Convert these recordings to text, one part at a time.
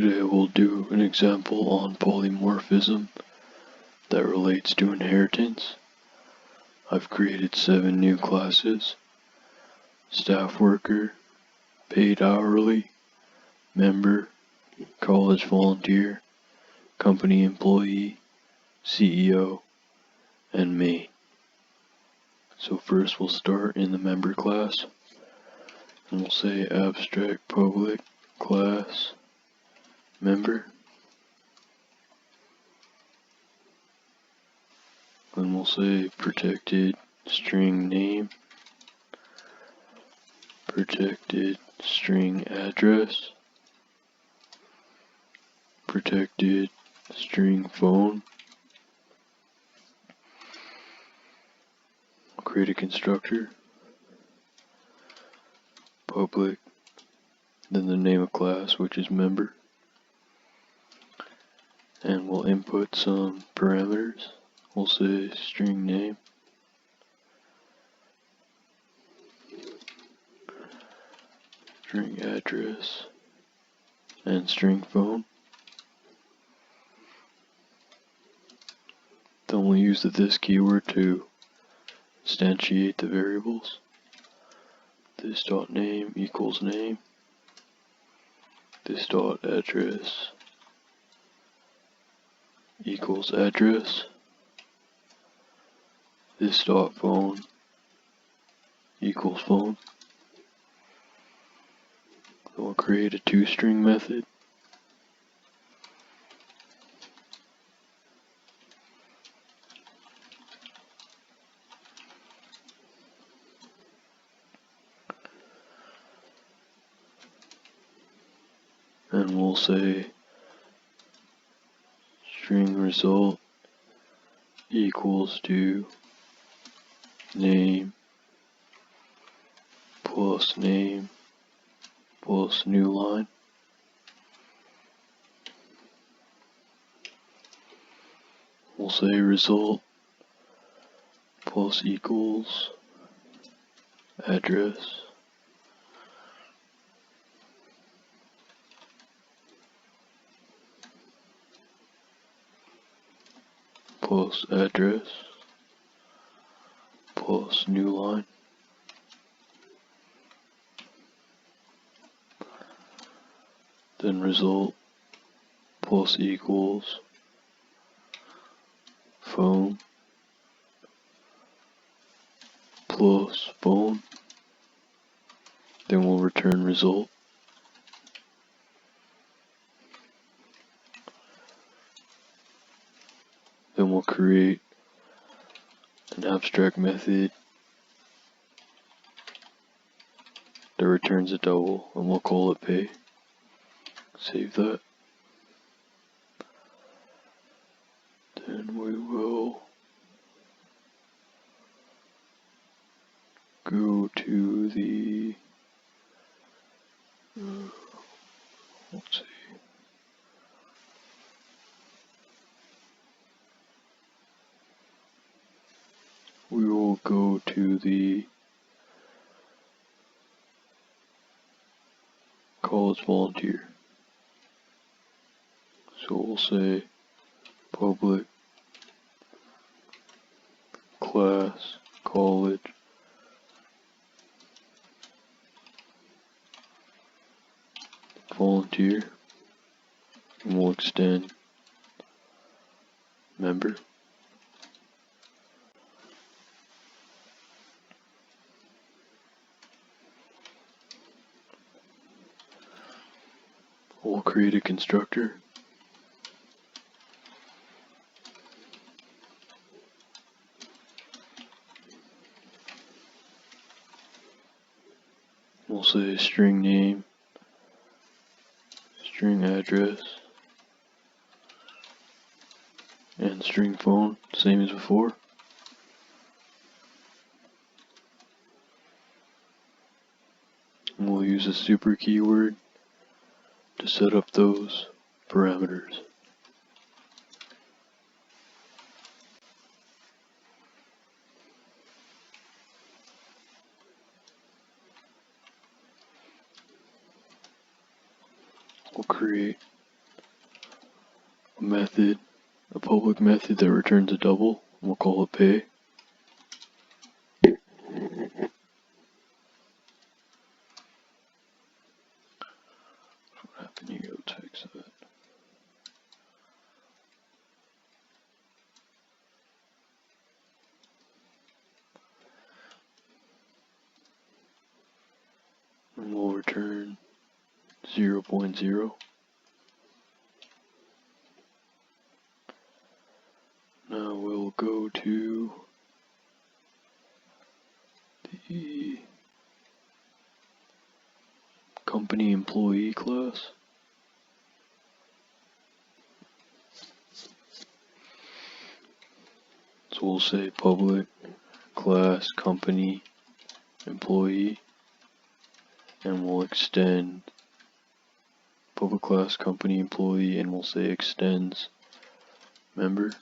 Today we'll do an example on polymorphism that relates to inheritance. I've created 7 new classes: staff worker, paid hourly, member, college volunteer, company employee, CEO, and me. So first we'll start in the member class, and we'll say abstract public class member. Then we'll say protected string name, protected string address, protected string phone. I'll create a constructor, public, then the name of class, which is member, and we'll input some parameters. We'll say string name, string address, and string phone. Then we'll use the this keyword to instantiate the variables. This dot name equals name, this dot address equals address, this dot phone equals phone. Then we'll create a toString method. And we'll say string result equals to name plus new line. We'll say result plus equals address plus address plus new line. Then result plus equals phone plus phone. Then we'll return result. Then we'll create an abstract method that returns a double, and we'll call it pay. Save that. Then we will go to the let's see. We will go to the college volunteer. So we'll say public class college volunteer, and we'll extend member. We'll create a constructor. We'll say string name, string address, and string phone, same as before. And we'll use a super keyword to set up those parameters. We'll create a public method that returns a double. We'll call it pay. What happened here? Let's fix that. And we'll return 0.0. Now we'll go to the company employee class. So we'll say public class company employee, and we'll extend public class company employee, and we'll say extends member.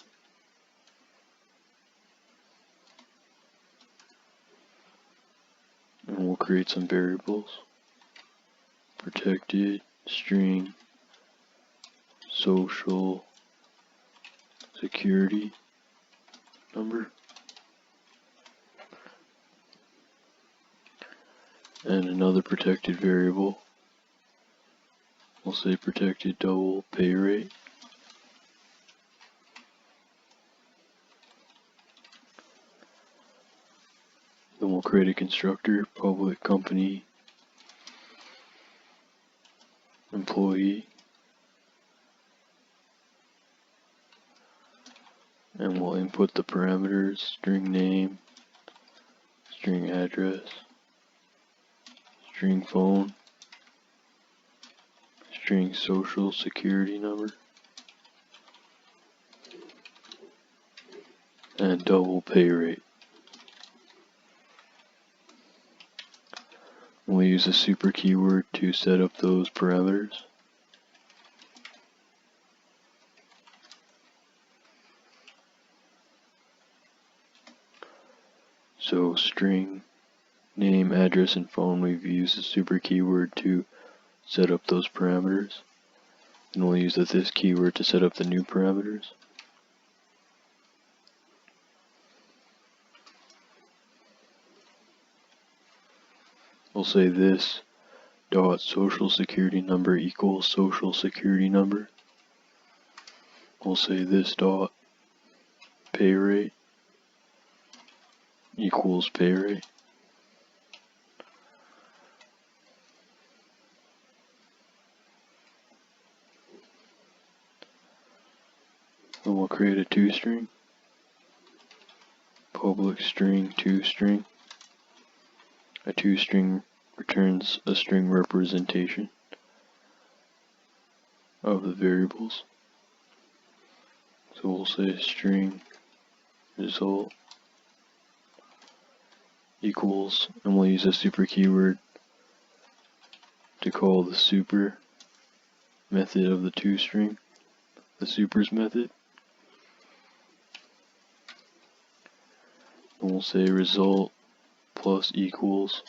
And we'll create some variables. Protected string social security number. And another protected variable. We'll say protected double pay rate. Then we'll create a constructor, public company employee, and we'll input the parameters: string name, string address, string phone, string social security number, and double pay rate. We'll use a super keyword to set up those parameters. So string name, address, and phone, we've used a super keyword to set up those parameters. And we'll use the this keyword to set up the new parameters. We'll say this dot social security number equals social security number. We'll say this dot pay rate equals pay rate. Then we'll create a toString, public string toString. A toString returns a string representation of the variables. So we'll say string result equals, and we'll use a super keyword to call the super method of the toString, the supers method. And we'll say result plus equals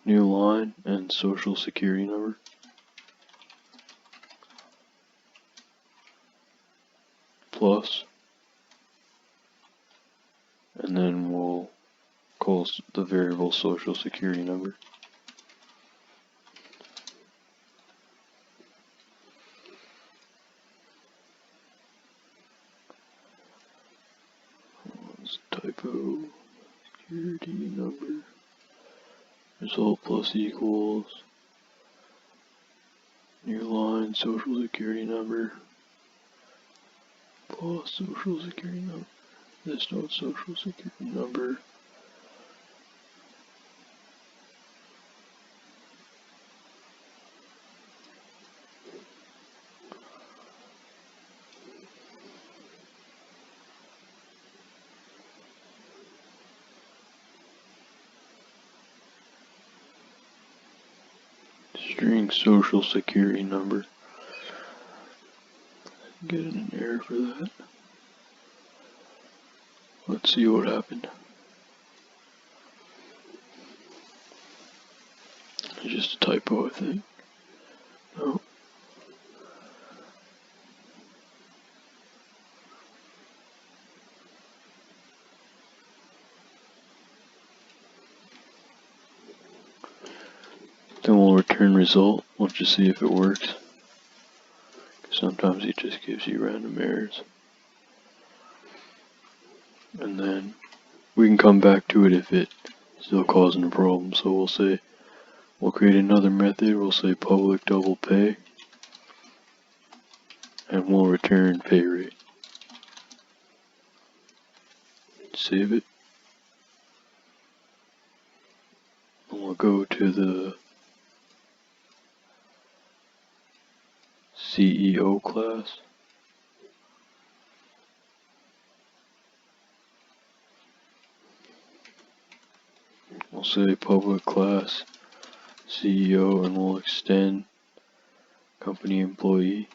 new line and social security number. Plus, and then we'll call the variable social security number. Typo, security number, result plus equals new line social security number plus social security number. This dot social security number string social security number. Get an error for that. Let's see what happened. It's just a typo, I think. No. Then we'll return result. We'll just see if it works. Sometimes it just gives you random errors. And then we can come back to it if it's still causing a problem. So we'll create another method. We'll say public double pay. And we'll return pay rate. Save it. And we'll go to the CEO class. We'll say public class CEO and we'll extend company employee.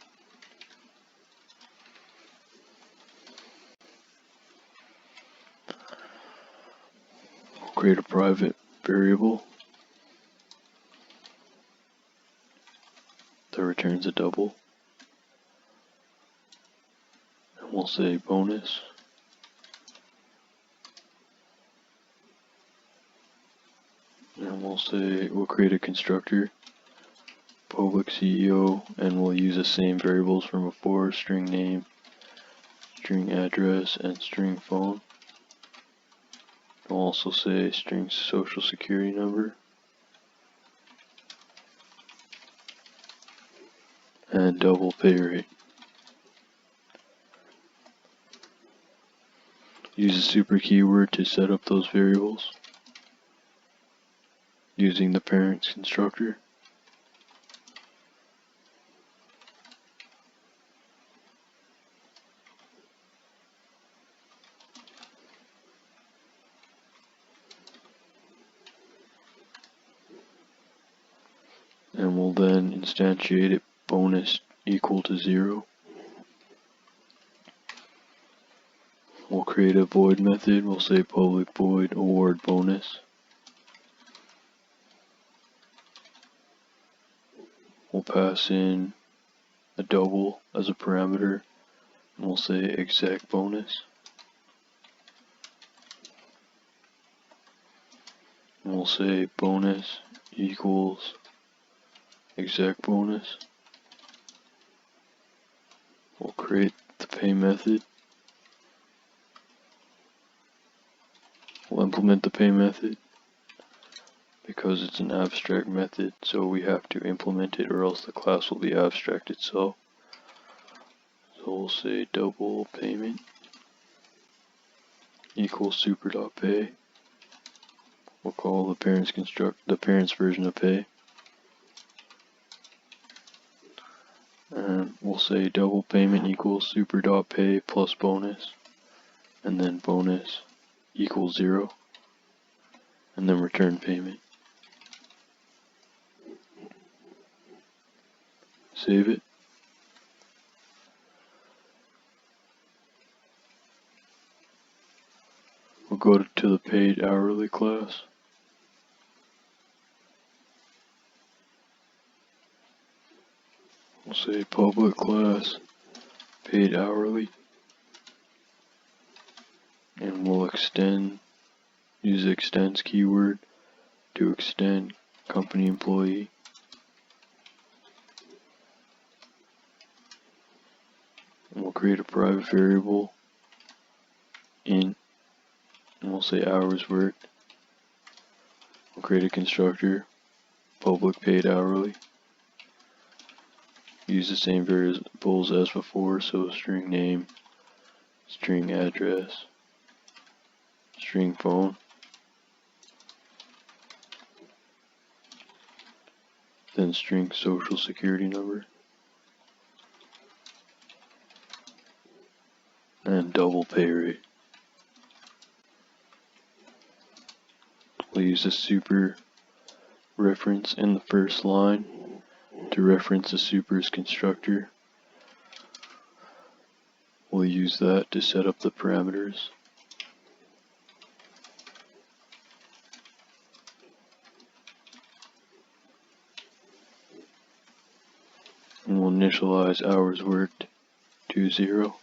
We'll create a private variable that returns a double. And we'll say bonus. And we'll create a constructor, public CEO, and we'll use the same variables from before, string name, string address, and string phone. We'll also say string social security number, and double pay rate. Use a super keyword to set up those variables using the parent's constructor. And we'll then instantiate it bonus equal to 0. We'll create a void method. We'll say public void award bonus. We'll pass in a double as a parameter, and we'll say exec bonus. And we'll say bonus equals exec bonus. We'll create the pay method. We'll implement the pay method because it's an abstract method, so we have to implement it or else the class will be abstract itself. So we'll say double payment equals super.pay. We'll call the parent's version of pay. And we'll say double payment equals super.pay plus bonus, and then bonus equals 0, and then return payment. Save it. We'll go to the paid hourly class. We'll say public class paid hourly, and we'll use the extends keyword to extend company employee. And we'll create a private variable int, and we'll say hours worked. We'll create a constructor, public paid hourly. Use the same variables as before, so string name, string address, string phone. Then string social security number. And double pay rate. We'll use a super reference in the first line to reference the super's constructor. We'll use that to set up the parameters. And we'll initialize hours worked to 0.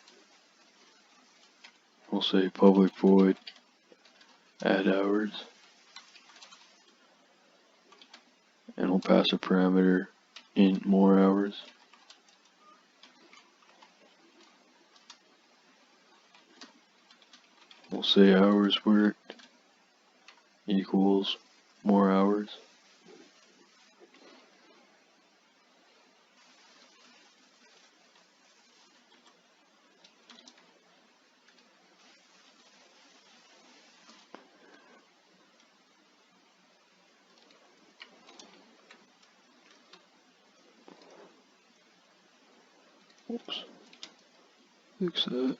We'll say public void add hours. and we'll pass a parameter in more hours. We'll say hours worked equals more hours. Oops, fix that.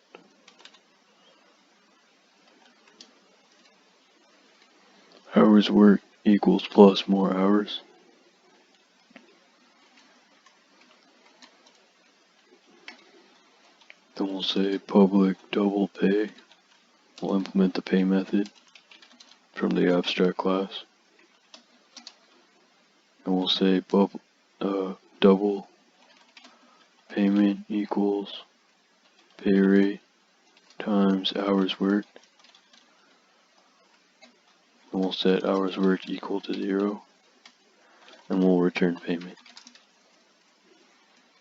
Hours worked equals plus more hours. Then we'll say public double pay. We'll implement the pay method from the abstract class. And we'll say double payment equals pay rate times hours worked. And we'll set hours worked equal to 0. And we'll return payment.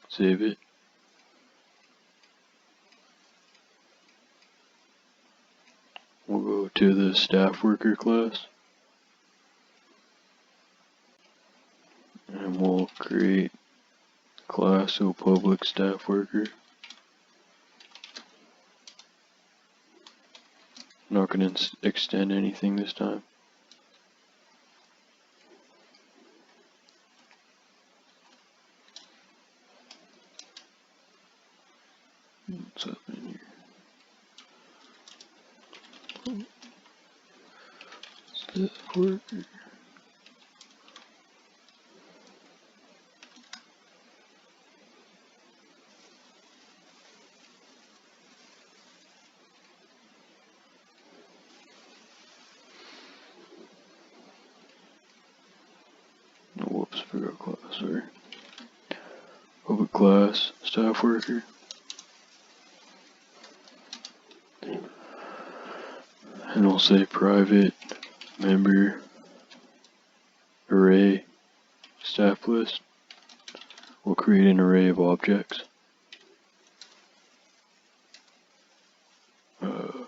Save it. We'll go to the staff worker class. And we'll create class, so public staff worker. Not going to extend anything this time. What's happening here? Staff worker. Whoops, forgot class, sorry. Public class, staff worker. And we'll say private member array staff list. We'll create an array of objects. And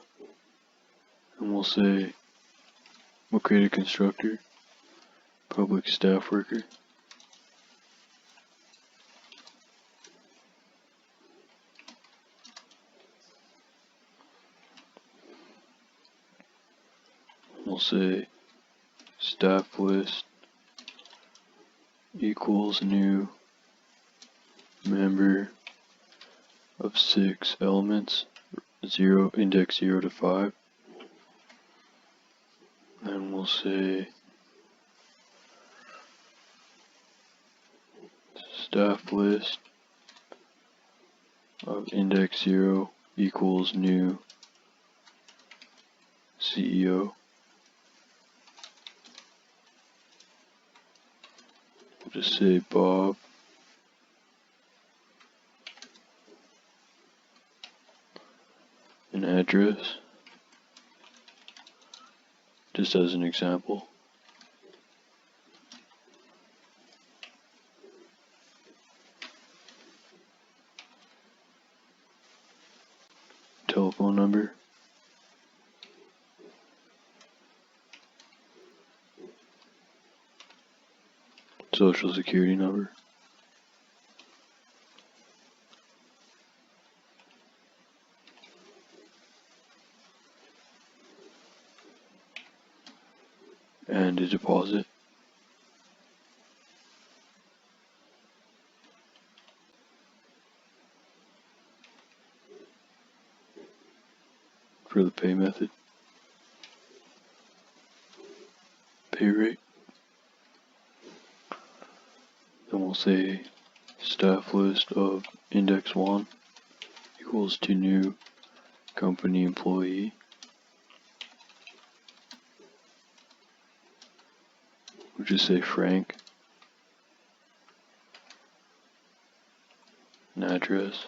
we'll say, we'll create a constructor, public staff worker. We'll say staff list equals new member of 6 elements, index 0 to 5. And we'll say staff list of index 0 equals new CEO. We'll just say Bob. An address, just as an example. Telephone number. Social security number. And a deposit. For the pay method. Pay rate. Then we'll say staff list of index 1 equals to new company employee. We'll just say Frank. An address.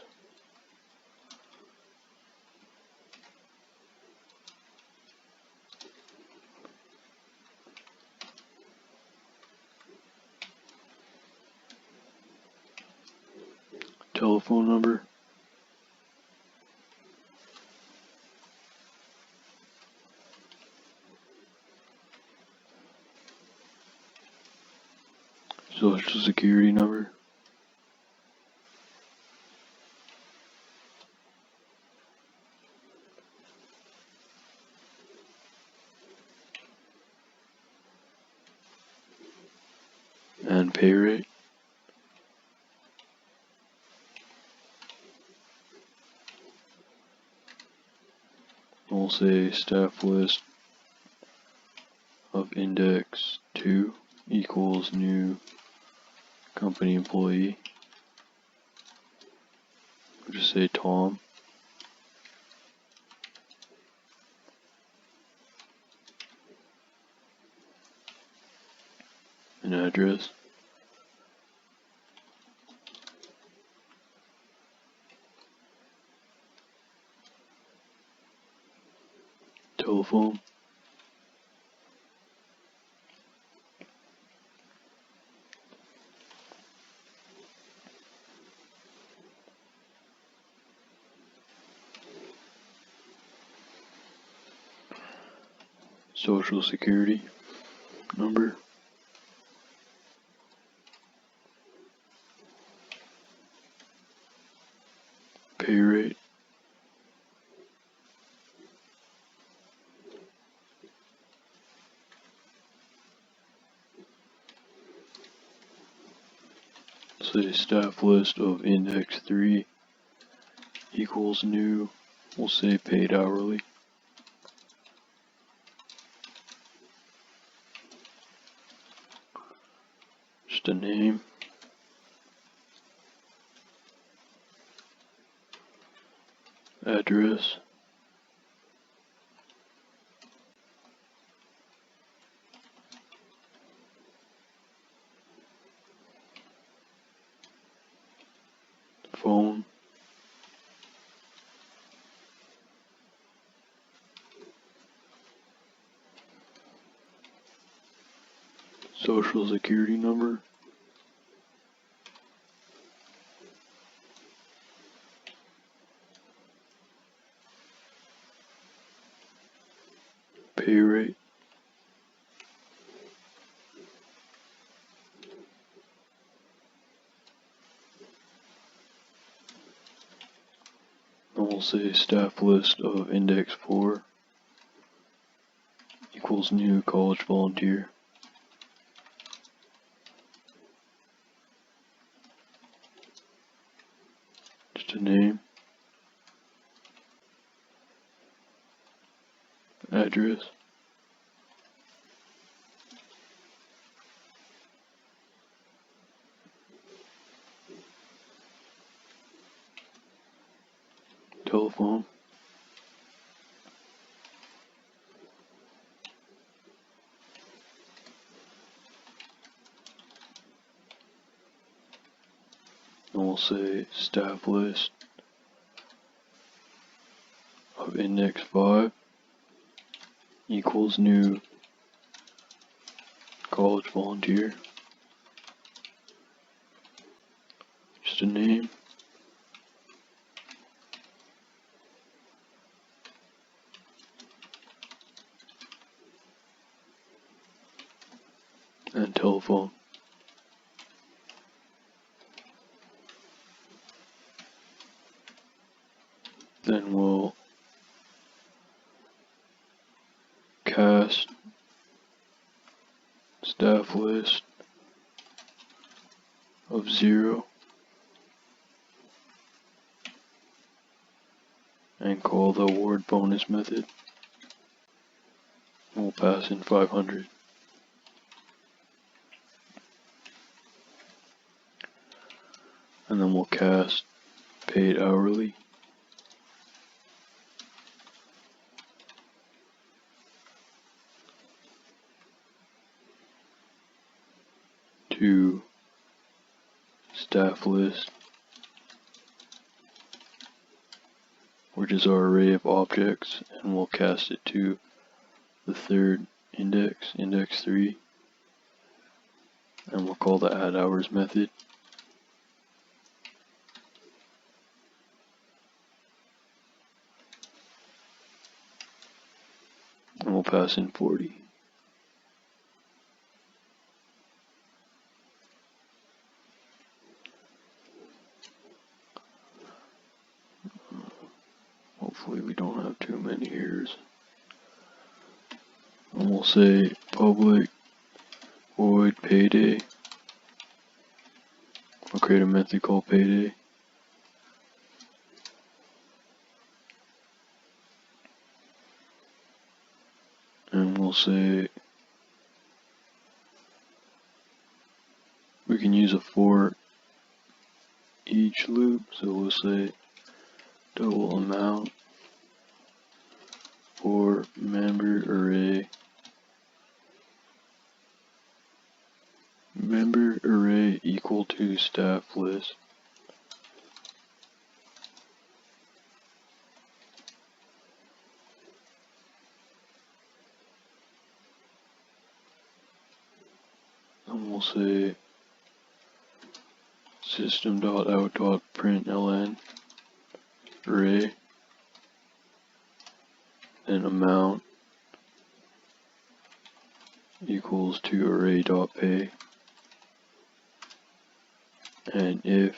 telephone number, social security number, and pay rate. We'll say staff list of index 2 equals new company employee. We'll just say Tom. An address. Telephone. Social security number. Pay rate. Say staff list of index 3 equals new, we'll say paid hourly. Just a name. Address. Phone. Social security number. Pay rate. And we'll say staff list of index 4 equals new college volunteer. Just a name. Address. Telephone. And we'll say staff list of index 5 equals new college volunteer. Just a name. And telephone. Then we'll cast staff list of 0 and call the award bonus method. We'll pass in 500. And then we'll cast paid hourly to staff list, which is our array of objects, and we'll cast it to the third index, index 3, and we'll call the add hours method. pass in 40. Hopefully we don't have too many errors. And we'll say public void payday. We'll create a method called payday. And we'll say we can use a for each loop, so we'll say double amount for member array equal to staff list. And we'll say system.out.println array and amount equals to array.pay, and if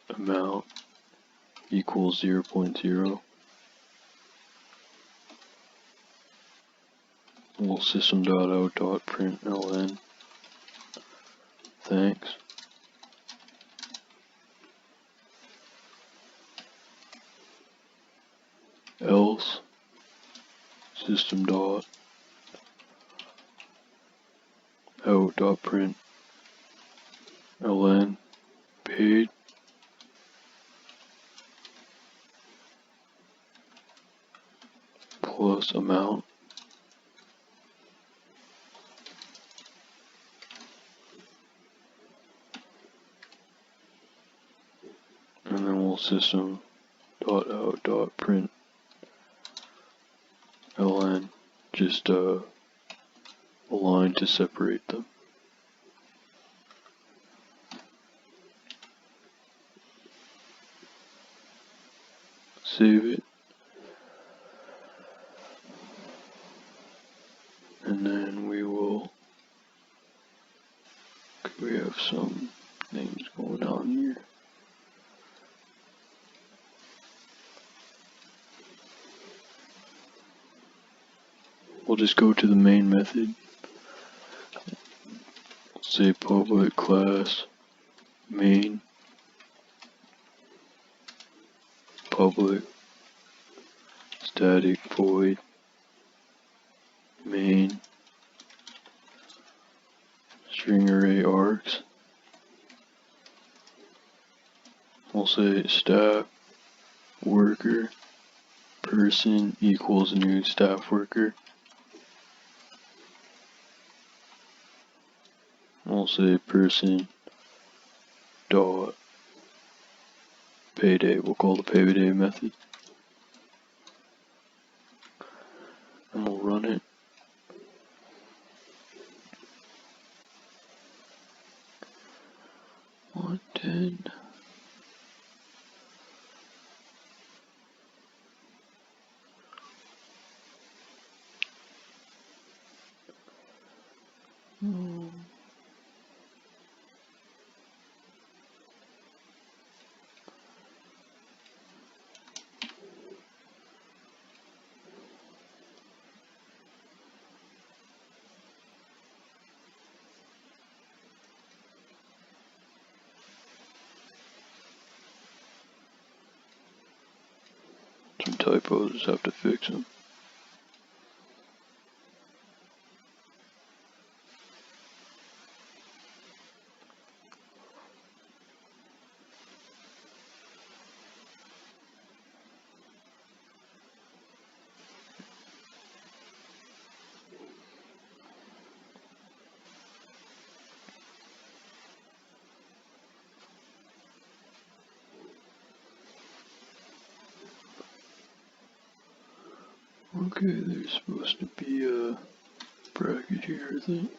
amount equals 0.0, we'll system.out.println thanks, else system.out.println paid plus amount and then we'll system.out.println just a line to separate them. Save it, and then we have some things going on here. We'll just go to the main method. Say public class main public static void main string array args. We'll say staff worker person equals new staff worker. We'll say person dot payday. We'll call the payday method, and we'll run it. Then some typos, have to fix them. Okay, there's supposed to be a bracket here, I think.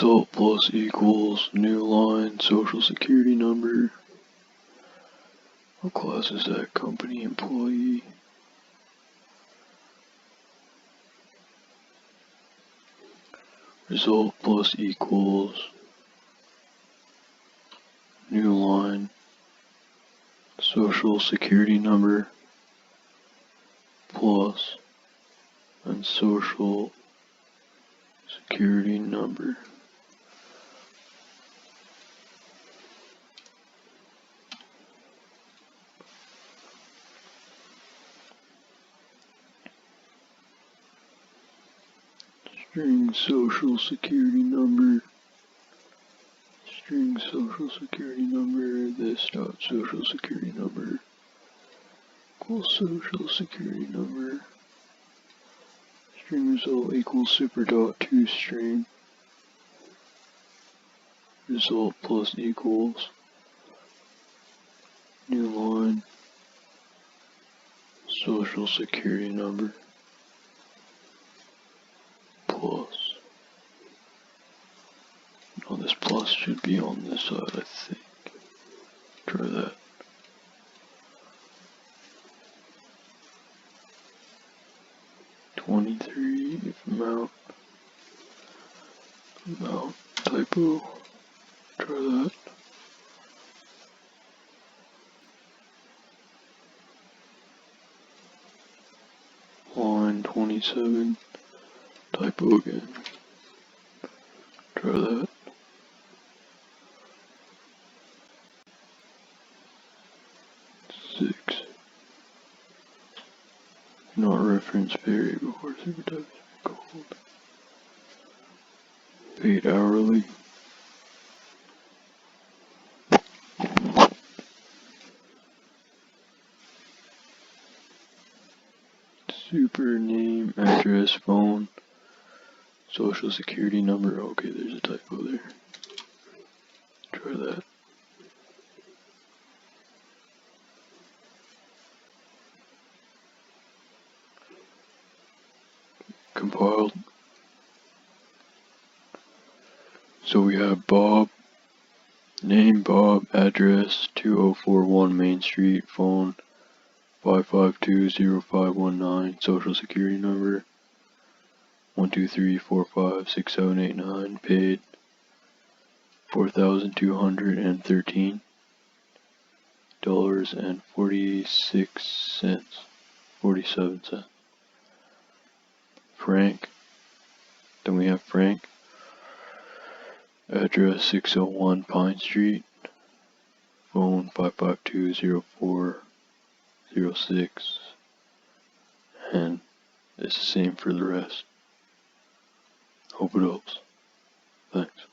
Result plus equals new line social security number. What class is that? Company employee. Result plus equals new line social security number plus and social security number. String social security number. String social security number. This dot social security number equals social security number. String result equals super dot to string. Result plus equals new line social security number plus. No, this plus should be on this side, I think. Try that. $23 amount typo. Try that. Line 27 typo again. Try that. Not reference period before super types are called. Paid hourly. Super name, address, phone, social security number. Okay, there's a typo there. Try that. Compiled. So we have Bob, name Bob, address 2041 Main Street, phone 5520519, social security number 123456789, paid $4,213.47. Frank. Then we have Frank. Address 601 Pine Street. Phone 5520406. And it's the same for the rest. Hope it helps. Thanks.